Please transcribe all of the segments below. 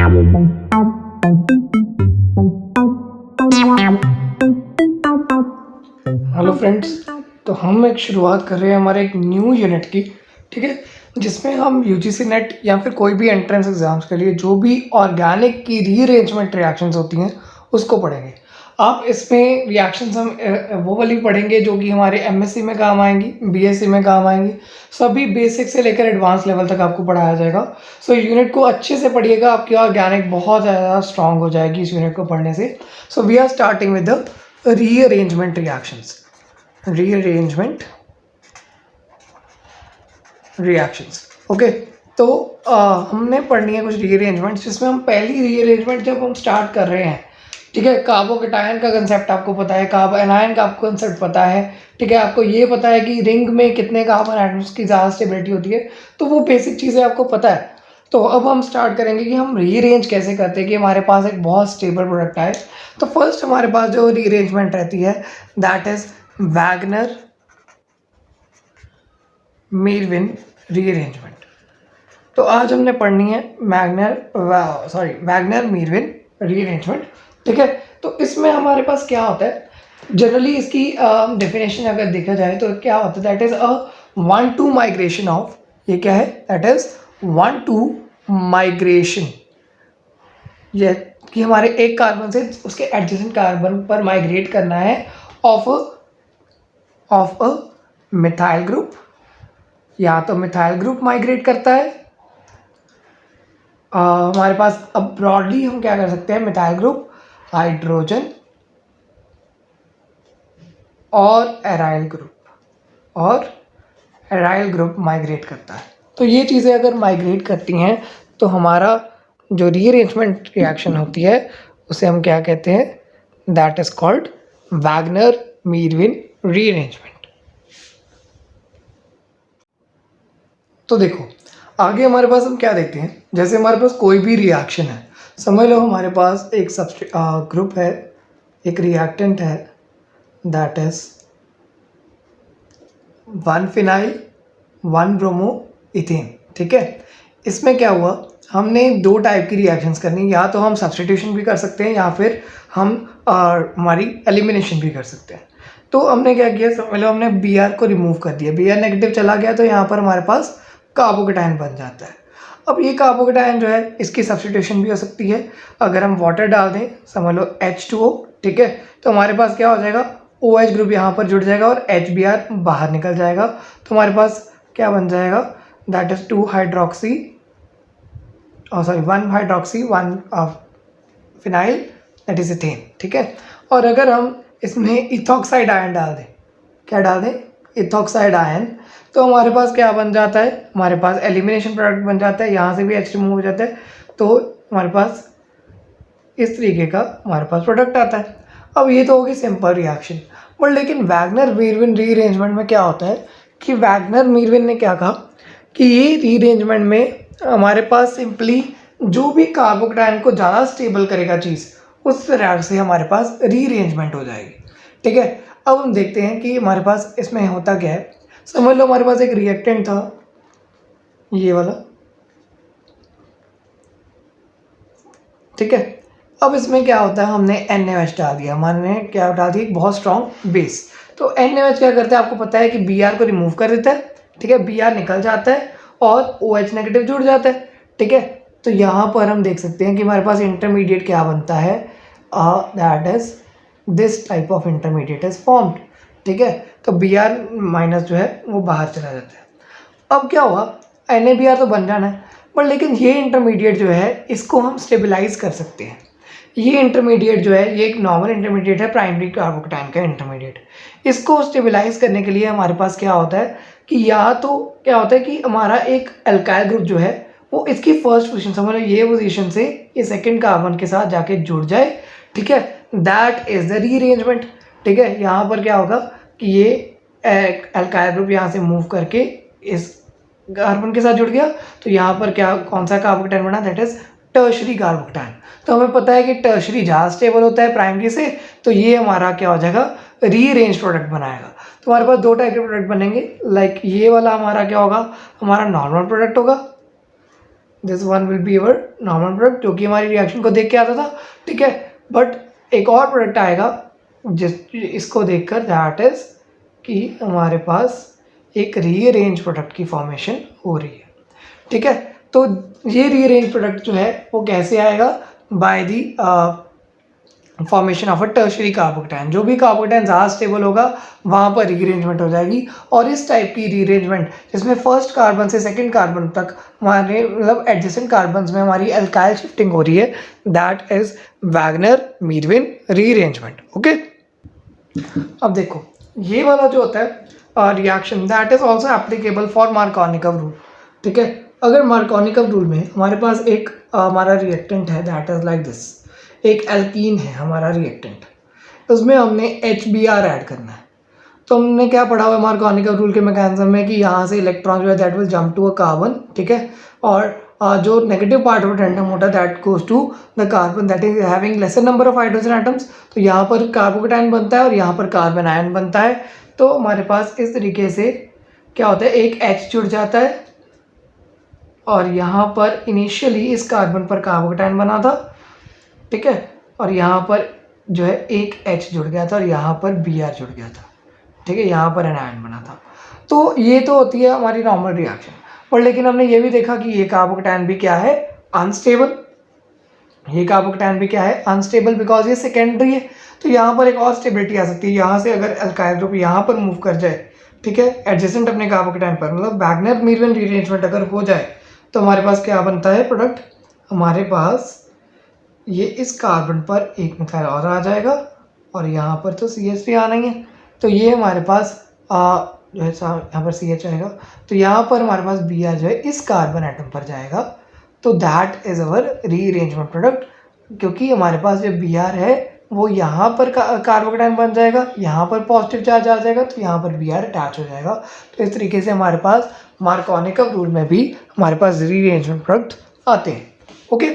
Hello friends, तो हम एक शुरुआत कर रहे हैं हमारे एक न्यू यूनिट की। ठीक है, जिसमें हम यूजीसी नेट या फिर कोई भी एंट्रेंस एग्जाम्स के लिए जो भी ऑर्गेनिक की रीअरेंजमेंट रिएक्शंस होती हैं उसको पढ़ेंगे। आप इसमें रिएक्शंस हम वो वाली पढ़ेंगे जो कि हमारे एमएससी में काम आएंगी, बीएससी में काम आएंगी। सभी बेसिक से लेकर एडवांस लेवल तक आपको पढ़ाया जाएगा। सो यूनिट को अच्छे से पढ़िएगा, आपकी ऑर्गेनिक बहुत ज़्यादा स्ट्रांग हो जाएगी इस यूनिट को पढ़ने से। So we are starting with the rearrangement reactions okay. तो हमने पढ़नी है कुछ रीअरेंजमेंट, जिसमें हम पहली रीअरेंजमेंट जब हम स्टार्ट कर रहे हैं, ठीक है, कार्बोकेटायन का कंसेप्ट आपको पता है, कार्बो एनायन का आपको कंसेप्ट पता है, ठीक है, आपको ये पता है कि रिंग में कितने कार्बन एटम्स की ज़्यादा स्टेबिलिटी होती है, तो वो बेसिक चीज़ें आपको पता है। तो अब हम स्टार्ट करेंगे कि हम रीअरेंज कैसे करते हैं कि हमारे पास एक बहुत स्टेबल प्रोडक्ट आए। तो फर्स्ट हमारे पास जो रीअरेंजमेंट रहती है that is Wagner Meerwein rearrangement. तो आज हमने पढ़नी है वैगनर मीरविन रीअरेंजमेंट। ठीक है, तो इसमें हमारे पास क्या होता है, जनरली इसकी डेफिनेशन अगर देखा जाए तो क्या होता है, that is a 1-2 migration of, ये क्या है, दैट इज 1-2 माइग्रेशन, ये कि हमारे एक कार्बन से उसके एडजेसेंट कार्बन पर माइग्रेट करना है ऑफ अ मिथाइल ग्रुप, या तो मिथाइल ग्रुप माइग्रेट करता है। हमारे पास अब ब्रॉडली हम क्या कर सकते हैं, मिथाइल ग्रुप, हाइड्रोजन और एराइल ग्रुप माइग्रेट करता है। तो ये चीज़ें अगर माइग्रेट करती हैं तो हमारा जो रीअरेंजमेंट रिएक्शन होती है उसे हम क्या कहते हैं, that is called Wagner Meerwein rearrangement. तो देखो आगे हमारे पास हम क्या देखते हैं, जैसे हमारे पास कोई भी रिएक्शन है, समझ लो हमारे पास एक ग्रुप है, एक रिएक्टेंट है, that is 1 phenyl 1 bromo ethane. ठीक है, इसमें क्या हुआ, हमने दो टाइप की रिएक्शंस करनी, या तो हम सब्स्टिट्यूशन भी कर सकते हैं या फिर हम हमारी एलिमिनेशन भी कर सकते हैं। तो हमने क्या किया, समझ लो हमने बी आर को रिमूव कर दिया, बी आर नेगेटिव चला गया, तो यहाँ पर हमारे पास कार्बोकेटायन बन जाता है। अब ये कार्बोकेटायन जो है इसकी सब्स्टिट्यूशन भी हो सकती है, अगर हम वाटर डाल दें, समझ लो H2O, ठीक है, तो हमारे पास क्या हो जाएगा, OH ग्रुप यहाँ पर जुड़ जाएगा और HBr बाहर निकल जाएगा, तो हमारे पास क्या बन जाएगा, that is 2 hydroxy 1 hydroxy 1 phenyl, that is ethane. ठीक है, और अगर हम इसमें इथॉक्साइड आयन डाल दें, क्या डाल दें, इथॉक्साइड आयन, तो हमारे पास क्या बन जाता है, हमारे पास एलिमिनेशन प्रोडक्ट बन जाता है, यहाँ से भी H रिमूव हो जाता है, तो हमारे पास इस तरीके का हमारे पास प्रोडक्ट आता है। अब ये तो होगी सिंपल रिएक्शन, बट लेकिन वैगनर मीरविन रीअरेंजमेंट में क्या होता है कि वैगनर मीरविन ने क्या कहा कि ये रीअरेंजमेंट में हमारे पास सिंपली जो भी कार्बोकेटायन को ज़्यादा स्टेबल करेगा चीज़, उस तरह से हमारे पास रीअरेंजमेंट हो जाएगी। ठीक है, अब हम देखते हैं कि हमारे पास इसमें होता क्या है। समझ लो हमारे पास एक रिएक्टेंट था, ये वाला, ठीक है, अब इसमें क्या होता है, हमने NaOH डाल दिया, हमने क्या डाल दिया, एक बहुत स्ट्रॉन्ग बेस। तो NaOH क्या करता है, आपको पता है कि Br को रिमूव कर देता है, ठीक है, Br निकल जाता है और OH नेगेटिव जुड़ जाता है। ठीक है, तो यहाँ पर हम देख सकते हैं कि हमारे पास इंटरमीडिएट क्या बनता है, that is this type of intermediate is formed. ठीक है, तो Br माइनस जो है वो बाहर चला जाता है। अब क्या हुआ, NaBr तो बन जाना है, पर लेकिन ये इंटरमीडिएट जो है इसको हम स्टेबलाइज कर सकते हैं। ये इंटरमीडिएट जो है ये एक नॉर्मल इंटरमीडिएट है, प्राइमरी कार्बोकेटायन का इंटरमीडिएट। इसको स्टेबलाइज करने के लिए हमारे पास क्या होता है कि या तो क्या होता है कि हमारा एक अल्काइल ग्रुप जो है वो इसकी फर्स्ट पोजीशन, समझ लो ये पोजीशन से ये सेकंड कार्बन के साथ जाके जुड़ जाए। ठीक है, दैट इज द रीअरेंजमेंट। ठीक है, यहाँ पर क्या होगा कि ये अल्काइल ग्रुप यहाँ से मूव करके इस कार्बन के साथ जुड़ गया, तो यहाँ पर क्या, कौन सा कार्बोकेटायन बना, दैट इज टर्शरी कार्बोकेटायन। तो हमें पता है कि टर्शरी ज़्यादा स्टेबल होता है प्राइमरी से, तो ये हमारा क्या हो जाएगा, रीअरेंज प्रोडक्ट बनाएगा। तो हमारे पास दो टाइप के प्रोडक्ट बनेंगे, लाइक ये वाला हमारा क्या होगा, हमारा नॉर्मल प्रोडक्ट होगा, this one will be our normal product जो कि हमारी रिएक्शन को देख के आता था, ठीक है। बट एक और प्रोडक्ट आएगा जिस इसको देखकर, दैट इज कि हमारे पास एक रीअरेंज प्रोडक्ट की फॉर्मेशन हो रही है, ठीक है। तो ये रीअरेंज प्रोडक्ट जो है वो कैसे आएगा, by the formation of a tertiary carbocation. जो भी कार्बोकैटायन ज़्यादा स्टेबल होगा वहाँ पर रीअरेंजमेंट हो जाएगी। और इस टाइप की रीअरेंजमेंट जिसमें फर्स्ट कार्बन से सेकंड कार्बन तक हमारे मतलब एडजेसेंट कार्बन्स में हमारी अल्काइल शिफ्टिंग हो रही है, that is Wagner Meerwein rearrangement. Okay, अब देखो ये वाला जो होता है reaction, that is also applicable for Markovnikov rule, ठीक है। अगर मार्कोनिकव रूल में हमारे पास एक हमारा रिएक्टेंट है, दैट इज लाइक दिस, एक एल्कीन है हमारा रिएक्टेंट, उसमें हमने HBr ऐड करना है। तो हमने क्या पढ़ा हुआ है मार्कोनिकव रूल के मैकेनिज्म में कि यहाँ से इलेक्ट्रॉन जो है that will jump to a carbon, ठीक है। और जो नेगेटिव पार्ट ऑफ टेंटम होता है that goes to the carbon that is having lesser number of hydrogen atoms. तो यहाँ पर कार्बोकैटायन बनता है और यहाँ पर कार्बन आयन बनता है। तो हमारे पास इस तरीके से क्या होता है, एक H जुड़ जाता है और यहाँ पर इनिशियली इस कार्बन पर कार्बोकैटायन बना था, ठीक है। और यहाँ पर जो है एक H जुड़ गया था और यहाँ पर Br जुड़ गया था, ठीक है। यहाँ पर एनायन बना था। तो ये तो होती है हमारी नॉर्मल रिएक्शन, पर लेकिन हमने ये भी देखा कि ये कार्बोकैटायन भी क्या है, अनस्टेबल। ये कार्बोकैटायन भी क्या है, अनस्टेबल, बिकॉज ये सेकेंडरी है। तो यहाँ पर एक और स्टेबिलिटी आ सकती है, यहाँ से अगर अल्काइल ग्रुप यहाँ पर मूव कर जाए, ठीक है, एडजेसेंट अपने कार्बोकैटायन पर, मतलब वैगनर मीरविन रीअरेंजमेंट अगर हो जाए तो हमारे पास क्या बनता है प्रोडक्ट, हमारे पास ये इस कार्बन पर एक मिथाइल और आ जाएगा और यहाँ पर तो CH3 आना ही है। तो ये हमारे पास जो है यहाँ पर CH आएगा, तो यहाँ पर हमारे पास Br जो है इस कार्बन एटम पर जाएगा। तो that is our rearrangement product, क्योंकि हमारे पास जो Br है वो यहाँ पर कार्बोकैटायन बन जाएगा, यहाँ पर पॉजिटिव चार्ज आ जाएगा, तो यहाँ पर Br अटैच हो जाएगा। तो इस तरीके से हमारे पास मार्कोनिकव रूल में भी हमारे पास रीअरेंजमेंट प्रोडक्ट आते हैं। ओके,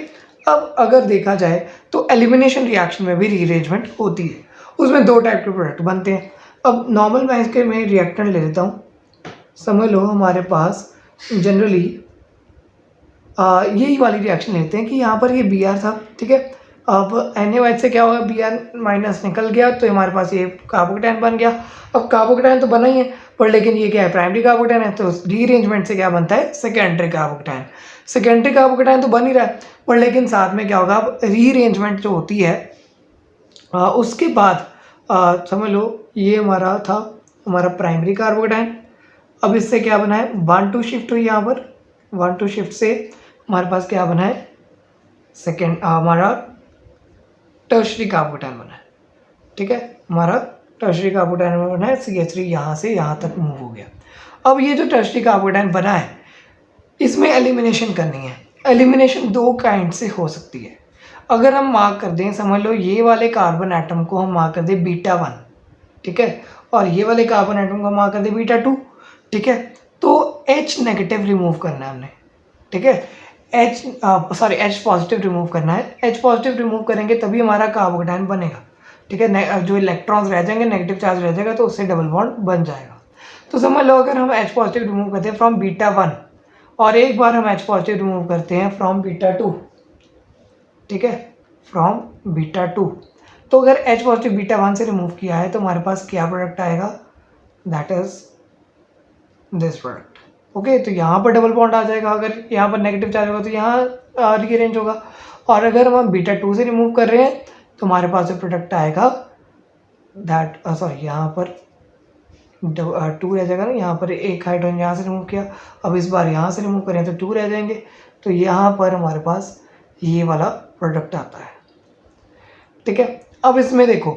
अब अगर देखा जाए तो एलिमिनेशन रिएक्शन में भी रीअरेंजमेंट होती है, उसमें दो टाइप के प्रोडक्ट बनते हैं। अब नॉर्मल मैं इसके में रिएक्टेंट ले लेता हूँ, समझ लो हमारे पास जनरली यही वाली रिएक्शन लेते हैं कि यहाँ पर ये Br था, ठीक है। अब NaOH से क्या होगा, Br माइनस निकल गया तो हमारे पास ये कार्बोकैटायन बन गया। अब कार्बोकैटायन तो बना ही है, पर लेकिन ये क्या है, प्राइमरी कार्बोकैटायन है, तो रीअरेंजमेंट से क्या बनता है, सेकेंडरी कार्बोकैटायन। सेकेंडरी कार्बोकैटायन तो बन ही रहा है, पर लेकिन साथ में क्या होगा, अब रीअरेंजमेंट जो होती है उसके बाद समझ लो ये हमारा था हमारा प्राइमरी कार्बोकैटायन। अब इससे क्या बना है, 1 2 शिफ्ट हुई, यहाँ पर 1 2 शिफ्ट से हमारे पास क्या बना है, सेकेंड हमारा टर्शरी कार्बोकैटायन बना है, ठीक है। हमारा टर्शरी कार्बोकैटायन बना है, CH3 यहाँ से यहाँ तक मूव हो गया। अब ये जो टर्शरी कार्बोकैटायन बना है इसमें एलिमिनेशन करनी है। एलिमिनेशन दो काइंड से हो सकती है। अगर हम मार्क कर दें, समझ लो ये वाले कार्बन एटम को हम मार्क कर दें β1, ठीक है, और ये वाले कार्बन एटम को मार्क कर दें β2, ठीक है। तो H नेगेटिव रिमूव करना है हमने, ठीक है, H पॉजिटिव रिमूव करना है। H पॉजिटिव रिमूव करेंगे तभी हमारा कार्बोकैटायन बनेगा, ठीक है। जो इलेक्ट्रॉन्स रह जाएंगे, नेगेटिव चार्ज रह जाएगा, तो उससे डबल बॉन्ड बन जाएगा। तो समझ लो अगर हम H पॉजिटिव रिमूव करते हैं फ्रॉम β1 और एक बार हम H पॉजिटिव रिमूव करते हैं फ्रॉम β2, ठीक है, फ्रॉम β2, तो अगर H पॉजिटिव β1 से रिमूव किया है तो हमारे पास क्या प्रोडक्ट आएगा, that is this product. Okay, तो यहाँ पर डबल बॉन्ड आ जाएगा, अगर यहाँ पर नेगेटिव चार्ज होगा तो यहाँ रीअरेंज होगा। और अगर हम β2 से रिमूव कर रहे हैं तो हमारे पास जो प्रोडक्ट आएगा दैट सॉरी यहाँ पर 2 रह जाएगा ना, यहाँ पर एक हाइड्रोजन यहाँ से रिमूव किया, अब इस बार यहाँ से रिमूव करें तो 2 रह जाएंगे। तो यहाँ पर हमारे पास ये वाला प्रोडक्ट आता है, ठीक है। अब इसमें देखो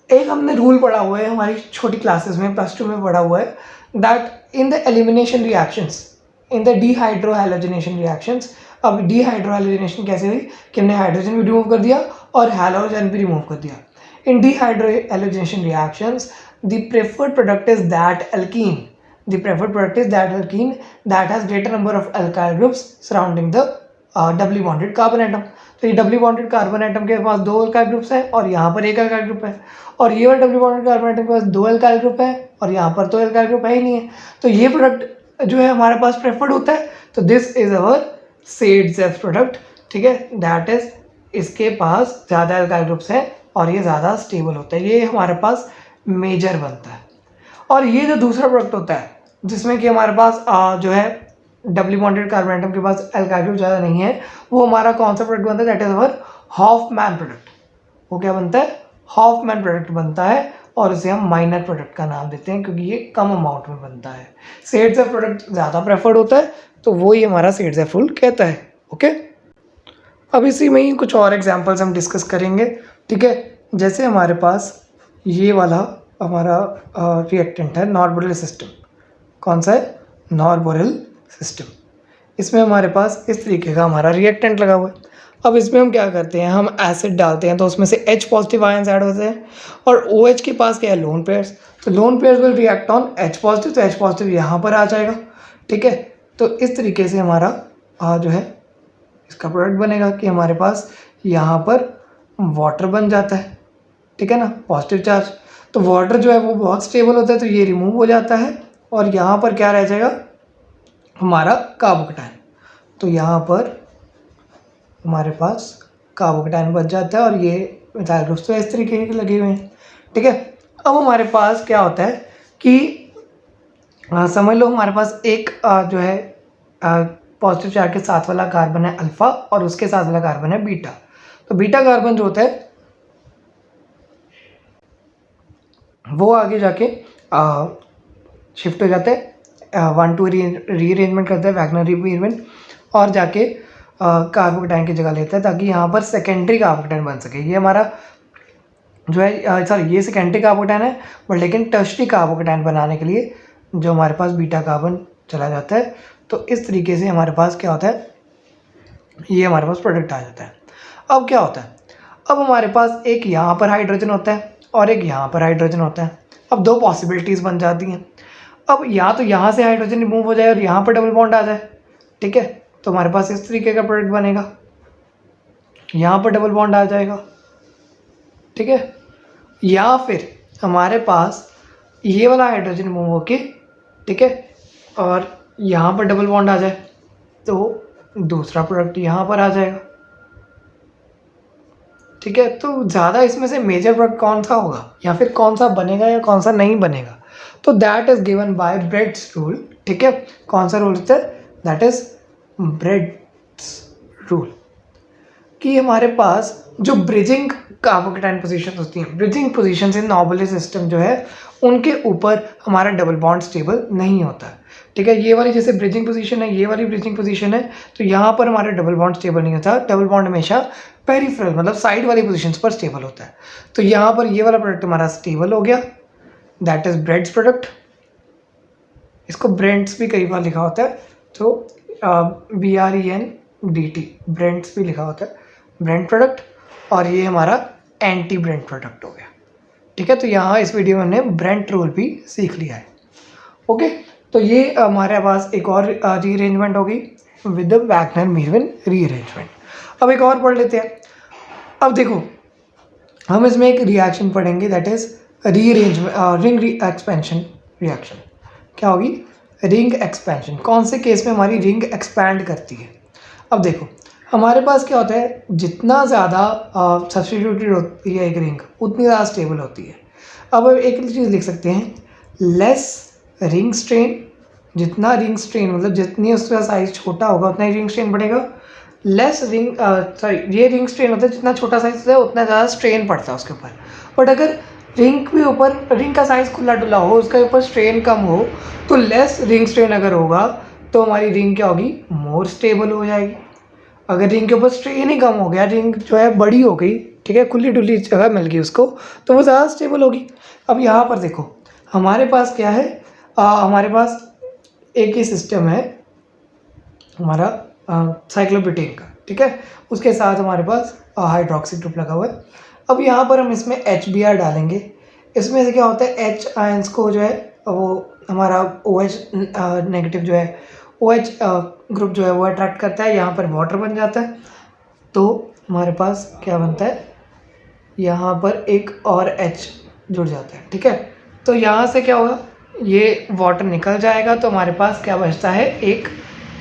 एक हमने रूल पढ़ा हुआ है हमारी छोटी क्लासेस में, +2 में पढ़ा हुआ है, that in the elimination reactions, in the dehydrohalogenation reactions. अब डीहाइड्रोहैलोजिनेशन कैसे हुई कि हमने हाइड्रोजन भी रिमूव कर दिया और हैलोजन भी रिमूव कर दिया। In dehydrohalogenation reactions the preferred product is that alkene, the preferred product is that alkene that has greater number of alkyl groups surrounding the doubly bonded carbon atom. तो ये डबली bonded carbon atom के पास 2 alkyl groups हैं और यहाँ पर एक alkyl group है, और ये वाला डबली बॉन्डेड कार्बन एटम के पास 2 अल्काइल ग्रुप है और यहाँ पर तो अल्काइल ग्रुप है ही नहीं है। तो ये प्रोडक्ट जो है हमारे पास प्रेफर्ड होता है। तो this is our said product, ठीक है, दैट इज इसके पास ज़्यादा एल्काइल ग्रुप्स हैं और ये ज़्यादा स्टेबल होता है, ये हमारे पास मेजर बनता है। और ये जो दूसरा प्रोडक्ट होता है जिसमें कि हमारे पास जो है डबली बॉन्डेड कार्बन एटम के पास एल्काइल ग्रुप ज़्यादा नहीं है, वो हमारा कौन सा प्रोडक्ट बनता है, that is our Hofmann product. वो क्या बनता है, हॉफमैन प्रोडक्ट बनता है और इसे हम माइनर प्रोडक्ट का नाम देते हैं क्योंकि ये कम अमाउंट में बनता है। सेड प्रोडक्ट ज़्यादा प्रेफर्ड होता है तो वो ही हमारा सेड रूल कहता है। ओके, अब इसी में ही कुछ और एग्जांपल्स हम डिस्कस करेंगे, ठीक है। जैसे हमारे पास ये वाला हमारा रिएक्टेंट है नॉर्बोरिल सिस्टम। कौन सा है, नॉर्बोरिल सिस्टम। इसमें हमारे पास इस तरीके का हमारा रिएक्टेंट लगा हुआ है। अब इसमें हम क्या करते हैं, हम एसिड डालते हैं तो उसमें से H पॉजिटिव आयंस ऐड होते हैं और OH के पास क्या है, लोन पेयर्स। तो lone pairs will react on H positive, तो H पॉजिटिव यहाँ पर आ जाएगा, ठीक है। तो इस तरीके से हमारा जो है इसका प्रोडक्ट बनेगा कि हमारे पास यहाँ पर वाटर बन जाता है, ठीक है ना, पॉजिटिव चार्ज। तो वाटर जो है वो बहुत स्टेबल होता है तो ये रिमूव हो जाता है और यहाँ पर क्या रह जाएगा, हमारा कार्बोकेटायन। तो यहाँ पर हमारे पास कार्बोकेटायन बच जाता है और ये मिथाइल ग्रुप्स तो इस तरीके के लगे हुए हैं, ठीक है। अब हमारे पास क्या होता है कि समझ लो हमारे पास एक जो है पॉजिटिव चार्ज के साथ वाला कार्बन है अल्फा और उसके साथ वाला कार्बन है बीटा। तो बीटा कार्बन जो होता है वो आगे जाके शिफ्ट हो जाता है, 1 2 रीअरेंजमेंट करता है, वैगनर रीअरेंजमेंट, और जाके कार्बोकेटायन की जगह लेता है ताकि यहाँ पर सेकेंडरी कार्बोकेटायन बन सके। ये हमारा जो है सॉरी ये सेकेंडरी कार्बोकेटायन है, बट लेकिन टर्शरी कार्बोकेटायन बनाने के लिए जो हमारे पास बीटा कार्बन चला जाता है। तो इस तरीके से हमारे पास क्या होता है, ये हमारे पास प्रोडक्ट आ जाता है। अब क्या होता है, अब हमारे पास एक यहाँ पर हाइड्रोजन होता है और एक यहाँ पर हाइड्रोजन होता है। अब दो पॉसिबिलिटीज़ बन जाती हैं। अब या तो यहाँ से हाइड्रोजन रिमूव हो जाए और यहाँ पर डबल बॉन्ड आ जाए, ठीक है, तो हमारे पास इस तरीके का प्रोडक्ट बनेगा, यहाँ पर डबल बॉन्ड आ जाएगा, ठीक है। या फिर हमारे पास ये वाला हाइड्रोजन रिमूव होके, ठीक है, और यहाँ पर डबल बॉन्ड आ जाए तो दूसरा प्रोडक्ट यहाँ पर आ जाएगा, ठीक है। तो ज़्यादा इसमें से मेजर प्रोडक्ट कौन सा होगा या फिर कौन सा बनेगा या कौन सा नहीं बनेगा, तो that is given by Bredt's rule, ठीक है। कौन सा रूल होता है, दैट इज ब्रेड्स रूल, कि हमारे पास जो ब्रिजिंग कार्बोकेटायन पोजीशन होती हैं, ब्रिजिंग पोजीशन इन नॉर्बोरिल सिस्टम जो है उनके ऊपर हमारा डबल बॉन्ड स्टेबल नहीं होता है, ठीक है। ये वाली जैसे ब्रिजिंग पोजीशन है, ये वाली ब्रिजिंग पोजीशन है, तो यहाँ पर हमारा डबल बॉन्ड स्टेबल नहीं होता। डबल बॉन्ड हमेशा पेरिफेरल मतलब साइड वाली पोजीशंस पर स्टेबल होता है। तो यहाँ पर ये वाला प्रोडक्ट हमारा स्टेबल हो गया, दैट इज ब्रेड्स प्रोडक्ट। इसको ब्रेंड्स भी कई बार लिखा होता है, तो BRENDT ब्रेंड्स भी लिखा होता है, ब्रेंड प्रोडक्ट। और ये हमारा एंटी ब्रेंड प्रोडक्ट हो गया, ठीक है। तो यहाँ इस वीडियो में हमने ब्रेंड रूल भी सीख लिया है। ओके, तो ये हमारे पास एक और रीअरेंजमेंट होगी with the Wagner Meerwein rearrangement. अब एक और पढ़ लेते हैं। अब देखो हम इसमें एक रिएक्शन पढ़ेंगे, that is rearrangement ring expansion reaction. क्या होगी, रिंग एक्सपेंशन। कौन से केस में हमारी रिंग एक्सपैंड करती है। अब देखो हमारे पास क्या होता है, जितना ज़्यादा सब्स्टिट्यूटेड होती है एक रिंग उतनी ज़्यादा स्टेबल होती है। अब एक चीज़ लिख सकते हैं, लेस रिंग स्ट्रेन। जितना रिंग स्ट्रेन मतलब जितनी उसका साइज छोटा होगा उतना ही रिंग स्ट्रेन बढ़ेगा। लेस रिंग ये रिंग स्ट्रेन होता है, जितना छोटा साइज होता है उतना ज़्यादा स्ट्रेन पड़ता है उसके ऊपर। बट अगर रिंग के ऊपर रिंग का साइज़ खुला डुला हो, उसके ऊपर स्ट्रेन कम हो, तो लेस रिंग स्ट्रेन अगर होगा तो हमारी रिंग क्या होगी, मोर स्टेबल हो जाएगी। अगर रिंग के ऊपर स्ट्रेन ही कम हो गया, रिंग जो है बड़ी हो गई, ठीक है, खुली डुली जगह मिल गई उसको, तो वो ज़्यादा स्टेबल होगी। अब यहाँ पर देखो हमारे पास क्या है, हमारे पास एक ही सिस्टम है हमारा साइक्लोब्यूटेन का, ठीक है, उसके साथ हमारे पास हाइड्रोक्सी ग्रुप लगा हुआ है। अब यहाँ पर हम इसमें HBr डालेंगे। इसमें से क्या होता है, H आयंस को जो है वो हमारा OH नेगेटिव जो है OH ग्रुप जो है वो अट्रैक्ट करता है, यहाँ पर वाटर बन जाता है। तो हमारे पास क्या बनता है, यहाँ पर एक और H जुड़ जाता है, ठीक है। तो यहाँ से क्या होगा, ये वाटर निकल जाएगा तो हमारे पास क्या बचता है, एक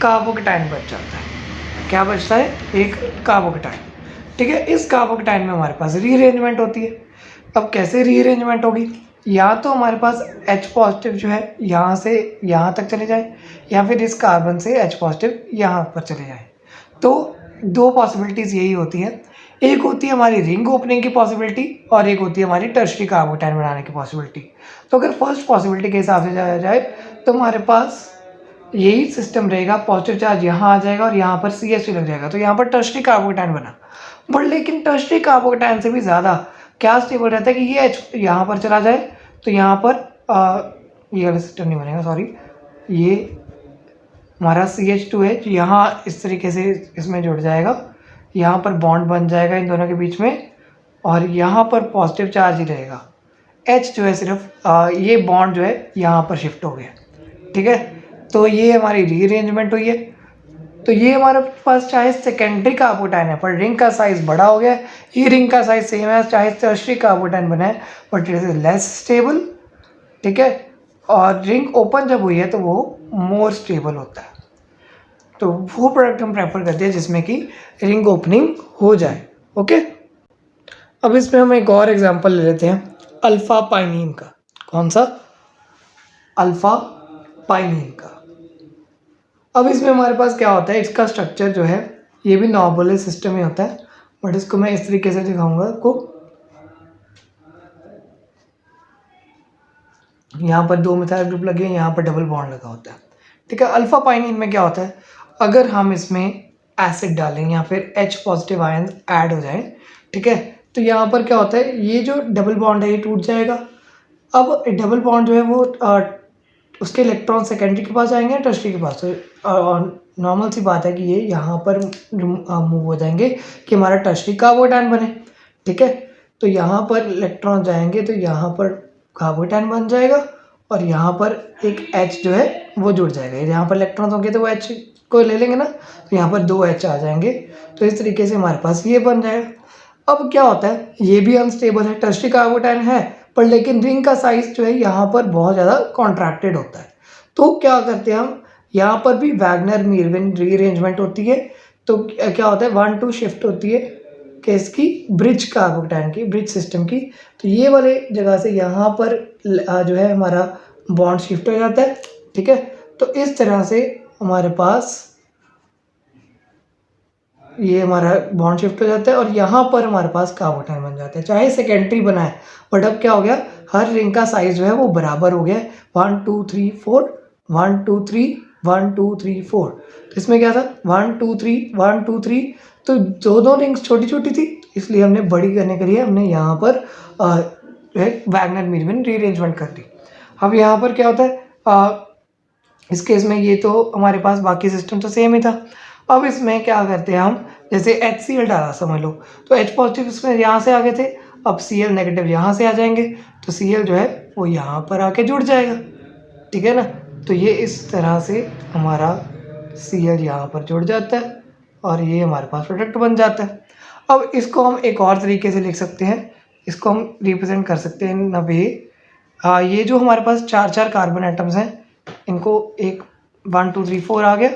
कार्बोकेटायन बच जाता है, क्या बचता है, एक कार्बोकेटाइन। ठीक है, इस कार्बोकेटाइन में हमारे पास रीअरेंजमेंट होती है। अब कैसे रीअरेंजमेंट होगी, या तो हमारे पास H पॉजिटिव जो है यहाँ से यहाँ तक चले जाए, या फिर इस कार्बन से H पॉजिटिव यहाँ पर चले जाए। तो दो पॉसिबिलिटीज़ यही होती है, एक होती है हमारी रिंग ओपनिंग की पॉसिबिलिटी और एक होती है हमारी टर्शरी कार्बोकेटाइन बनाने की पॉसिबिलिटी। तो अगर फर्स्ट पॉसिबिलिटी के हिसाब से जाया जाए तो हमारे पास यही सिस्टम रहेगा, पॉजिटिव चार्ज यहाँ आ जाएगा और यहाँ पर CH2 लग जाएगा, तो यहाँ पर टर्शरी कार्बोकेटाइन बना। बट लेकिन टर्शरी कार्बोकेटाइन से भी ज़्यादा क्या स्टेबल रहता है कि ये H यहाँ पर चला जाए, तो यहाँ पर ये वाला सिस्टम नहीं बनेगा, सॉरी, ये हमारा CH2H यहाँ इस तरीके से इसमें जुड़ जाएगा, यहाँ पर बॉन्ड बन जाएगा इन दोनों के बीच में, और यहाँ पर पॉजिटिव चार्ज ही रहेगा। H जो है सिर्फ ये बॉन्ड जो है यहाँ पर शिफ्ट हो गया। ठीक है, तो ये हमारी रीअरेंजमेंट हुई है। तो ये हमारे पास चाहे सेकेंडरी कार्बोकेटाइन है पर रिंग का साइज बड़ा हो गया है, ये रिंग का साइज सेम है चाहे टर्शरी कार्बोकेटाइन बना है but it is less stable. ठीक है, और रिंग ओपन जब हुई है तो वो मोर स्टेबल होता है। तो वो प्रोडक्ट हम प्रेफर करते हैं जिसमें कि रिंग ओपनिंग हो जाए। ओके, अब इसमें हम एक और एग्जांपल ले लेते हैं अल्फा पाइनिन का। कौन सा? अल्फा पाइनिन का। अब इसमें हमारे पास क्या होता है, इसका स्ट्रक्चर जो है ये भी नॉर्मल सिस्टम ही होता है, बट इसको मैं इस तरीके से दिखाऊंगा आपको। यहाँ पर दो मिथाइल ग्रुप लगे हैं, यहाँ पर डबल बॉन्ड लगा होता है। ठीक है, अल्फा पाइनिन में क्या होता है, अगर हम इसमें एसिड डालें या फिर H पॉजिटिव आयन ऐड हो जाए, ठीक है, तो यहाँ पर क्या होता है, ये जो डबल बॉन्ड है ये टूट जाएगा। अब डबल बॉन्ड जो है वो उसके इलेक्ट्रॉन सेकेंडरी के पास जाएंगे टर्शरी के पास, तो नॉर्मल सी बात है कि ये यहाँ पर मूव हो जाएंगे कि हमारा टर्शरी कार्बोकेटाइन बने। ठीक है, तो यहाँ पर इलेक्ट्रॉन जाएंगे तो यहाँ पर कार्बोकेटाइन बन जाएगा और यहाँ पर एक H जो है वो जुड़ जाएगा। यहाँ पर इलेक्ट्रॉन होंगे तो वो H को ले लेंगे ना, तो यहाँ पर दो H आ जाएंगे, तो इस तरीके से हमारे पास ये बन जाएगा। अब क्या होता है, ये भी अनस्टेबल है, टर्शरी कार्बोकेटाइन है पर लेकिन रिंग का साइज जो है यहाँ पर बहुत ज़्यादा कॉन्ट्रैक्टेड होता है। तो क्या करते हैं हम, यहाँ पर भी वैगनर मीरविन रीअरेंजमेंट होती है। तो क्या होता है, 1-2 शिफ्ट होती है कि इसकी ब्रिज कार्बोकेटाइन की, ब्रिज सिस्टम की। तो ये वाले जगह से यहाँ पर जो है हमारा बॉन्ड शिफ्ट हो जाता है। ठीक है, तो इस तरह से हमारे पास ये हमारा बॉन्ड शिफ्ट हो जाता है और यहाँ पर हमारे पास कार्बोकेटाइन बन जाता है, चाहे सेकेंडरी बना है। बट अब क्या हो गया, हर रिंग का साइज जो है वो बराबर हो गया है, 1 2 3 4 1 2 3 1 2 3 4। तो इसमें क्या था, 1 2 3 1 2 3, तो दो रिंग्स छोटी छोटी थी, इसलिए हमने बड़ी करने के लिए हमने यहाँ पर वैगनर मीरविन रीअरेंजमेंट कर दी। अब यहाँ पर क्या होता है, इस केस में ये तो हमारे पास बाकी सिस्टम तो सेम ही था। अब इसमें क्या करते हैं हम, जैसे HCl डाला समझ लो, तो H पॉजिटिव इसमें यहाँ से आ गए थे, अब Cl नेगेटिव यहाँ से आ जाएंगे, तो Cl जो है वो यहाँ पर आके जुड़ जाएगा। ठीक है ना, तो ये इस तरह से हमारा Cl यहाँ पर जुड़ जाता है और ये हमारे पास प्रोडक्ट बन जाता है। अब इसको हम एक और तरीके से लिख सकते हैं, इसको हम रिप्रेजेंट कर सकते हैं इन अ वे, ये जो हमारे पास 4 कार्बन एटम्स हैं, इनको एक 1 2 3 4 आ गया।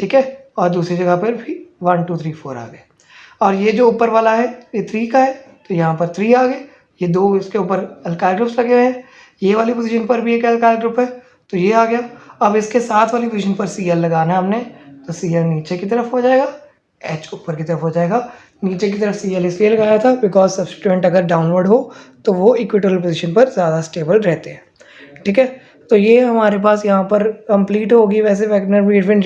ठीक है, और दूसरी जगह पर भी 1 2 3 4 आ गए, और ये जो ऊपर वाला है ये 3 का है, तो यहाँ पर 3 आ गए। ये दो इसके ऊपर अल्काइल ग्रुप्स लगे हुए हैं, ये वाली पोजीशन पर भी एक अल्काइल ग्रुप है, तो ये आ गया। अब इसके साथ वाली पोजीशन पर Cl लगाना है हमने, तो Cl नीचे की तरफ हो जाएगा, H ऊपर की तरफ हो जाएगा। नीचे की तरफ Cl इसलिए लगाया था बिकॉज सब्सटीट्यूएंट अगर डाउनवर्ड हो तो वो इक्वेटोरियल पोजीशन पर ज़्यादा स्टेबल रहते हैं। ठीक है, तो ये हमारे पास यहाँ पर कंप्लीट होगी वैसे वैगनर मीरविन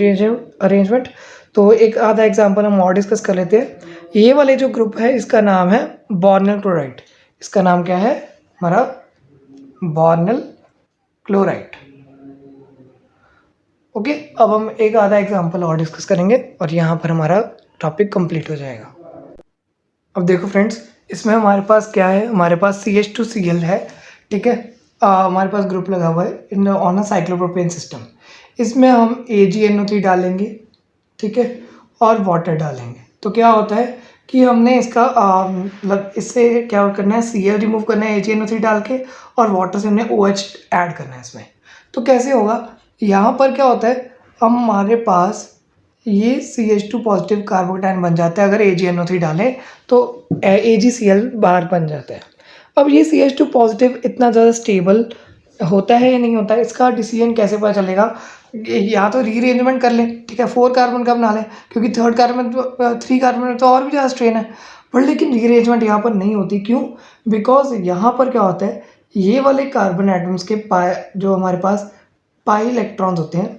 अरेंजमेंट। तो एक आधा एग्जांपल हम और डिस्कस कर लेते हैं। ये वाले जो ग्रुप है इसका नाम है बोर्नल क्लोराइड, इसका नाम क्या है हमारा, बोर्नल क्लोराइड। ओके, अब हम एक आधा एग्जांपल और डिस्कस करेंगे और यहाँ पर हमारा टॉपिक कंप्लीट हो जाएगा। अब देखो फ्रेंड्स, इसमें हमारे पास क्या है, हमारे पास CH2Cl है। ठीक है, हमारे पास ग्रुप लगा हुआ है in on a cyclopropane system. इसमें हम AgNO3 डालेंगे, ठीक है, और वाटर डालेंगे। तो क्या होता है कि हमने इसका मतलब इससे क्या करना है, Cl रिमूव करना है AgNO3 डाल के, और वाटर से हमने OH ऐड करना है इसमें। तो कैसे होगा, यहाँ पर क्या होता है, हमारे पास ये CH2 पॉजिटिव कार्बोकैटायन बन जाता है अगर AgNO3 डालें तो AgCl बाहर बन जाता है। अब ये CH2 पॉजिटिव इतना ज़्यादा स्टेबल होता है या नहीं होता है, इसका डिसीजन कैसे पता चलेगा? या तो रीअरेंजमेंट कर लें, ठीक है, 4 कार्बन का बना लें, क्योंकि 3 कार्बन 3 कार्बन में तो और भी ज़्यादा स्ट्रेन है। पर लेकिन रीअरेंजमेंट यहाँ पर नहीं होती, क्यों? बिकॉज यहाँ पर क्या होता है, ये वाले कार्बन एटम्स के जो हमारे पास पाई इलेक्ट्रॉन्स होते हैं,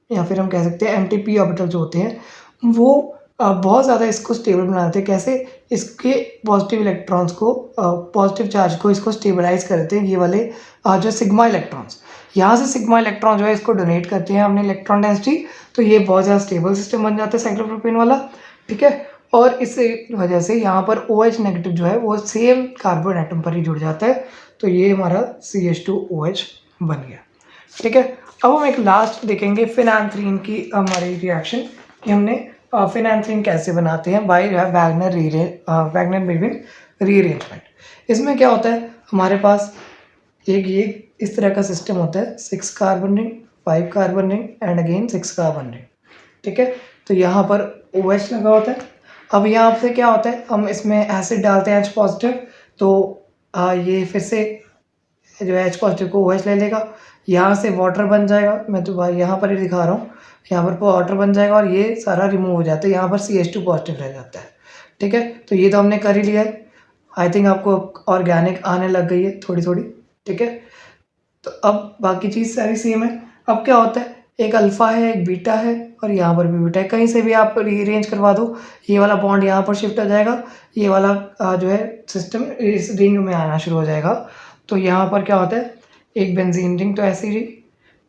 या फिर हम कह सकते हैं एम्प्टी p ऑर्बिटल जो होते हैं, वो बहुत ज़्यादा इसको स्टेबल बनाते हैं। कैसे? इसके पॉजिटिव इलेक्ट्रॉन्स को, पॉजिटिव चार्ज को इसको स्टेबलाइज करते हैं ये वाले जो सिग्मा इलेक्ट्रॉन्स। यहाँ से सिग्मा इलेक्ट्रॉन जो है इसको डोनेट करते हैं अपने इलेक्ट्रॉन डेंसिटी, तो ये बहुत ज़्यादा स्टेबल सिस्टम बन जाता है साइक्लोप्रोपेन वाला, ठीक है। और इस वजह से यहाँ पर OH नेगेटिव जो है वो सेम कार्बन एटम पर ही जुड़ जाता है, तो ये हमारा CH2OH बन गया, ठीक है। अब हम एक लास्ट देखेंगे फिनांथ्रीन की हमारी रिएक्शन, कि हमने फिनांथ्रीन कैसे बनाते हैं बाय वैगनर मेर्विन रीअरेंजमेंट। इसमें क्या होता है, हमारे पास एक ये इस तरह का सिस्टम होता है, 6 carbon ring, 5 carbon ring and again 6 carbon ring, ठीक है। तो यहाँ पर OH लगा होता है। अब यहाँ से क्या होता है, हम इसमें एसिड डालते हैं H पॉजिटिव, तो ये फिर से जो है H पॉजिटिव को OH ले लेगा, यहाँ से वाटर बन जाएगा, मैं तो भाई यहाँ पर ही दिखा रहा हूँ, यहाँ पर वाटर बन जाएगा और ये सारा रिमूव हो जाता है, यहाँ पर CH2 पॉजिटिव रह जाता है, ठीक है। तो ये तो हमने कर ही लिया है। आई थिंक आपको ऑर्गेनिक आने लग गई है थोड़ी थोड़ी, ठीक है। तो अब बाकी चीज़ सारी सेम है। अब क्या होता है, एक अल्फ़ा है, एक बीटा है, और यहाँ पर भी बीटा है। कहीं से भी आप रीअरेंज करवा दो, ये वाला बॉन्ड यहाँ पर शिफ्ट हो जाएगा, ये वाला जो है सिस्टम इस रिंग में आना शुरू हो जाएगा। तो यहाँ पर क्या होता है, एक बेंजीन रिंग तो ऐसी रही,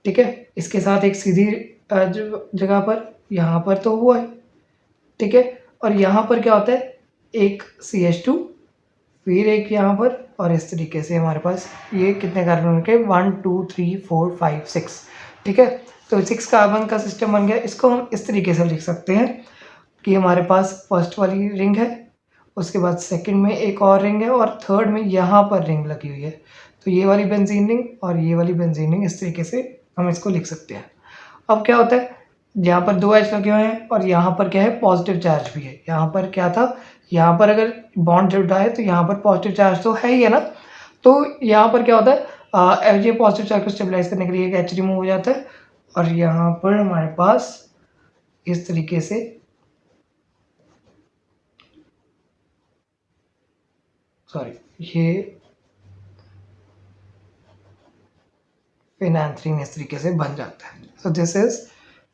ठीक है, इसके साथ एक सीधी जगह पर यहाँ पर तो हुआ है, ठीक है। और यहाँ पर क्या होता है, एक CH2, फिर एक यहाँ पर, और इस तरीके से हमारे पास ये कितने कार्बन के 1 2 3 4 5 6, ठीक है। तो 6 कार्बन का सिस्टम बन गया। इसको हम इस तरीके से लिख सकते हैं कि हमारे पास फर्स्ट वाली रिंग है, उसके बाद सेकंड में एक और रिंग है, और थर्ड में यहाँ पर रिंग लगी हुई है। तो ये वाली बेंजीन रिंग और ये वाली बेंजीन रिंग, इस तरीके से हम इसको लिख सकते हैं। अब क्या होता है, यहाँ पर 2 H लगे हुए हैं और यहाँ पर क्या है, पॉजिटिव चार्ज भी है। यहाँ पर क्या था, यहाँ पर अगर बॉन्ड जुड़ा है तो यहाँ पर पॉजिटिव चार्ज तो है ही है ना। तो यहाँ पर क्या होता है, ये पॉजिटिव चार्ज को स्टेबलाइज करने के लिए एक H रिमूव हो जाता है, और यहाँ पर हमारे पास इस तरीके से ये फिनांथ्रीन इस तरीके से बन जाता है। सो दिस इज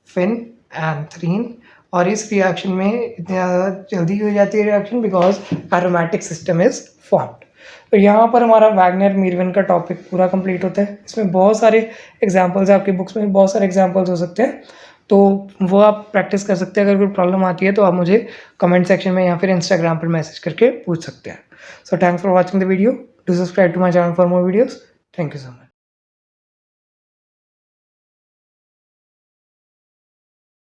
फिनांथ्रीन, और इस रिएक्शन में इतनी ज़्यादा जल्दी हो जाती है reaction because aromatic system is formed. तो यहाँ पर हमारा वैगनर मेर्विन का टॉपिक पूरा कंप्लीट होता है। इसमें बहुत सारे एग्जांपल्स, आपकी बुक्स में बहुत सारे एग्जांपल्स हो सकते हैं, तो वो आप प्रैक्टिस कर सकते हैं। अगर कोई प्रॉब्लम आती है तो आप मुझे कमेंट सेक्शन में या फिर इंस्टाग्राम पर मैसेज करके पूछ सकते हैं। So thanks for watching the video, do subscribe to my channel for more videos. Thank you so much.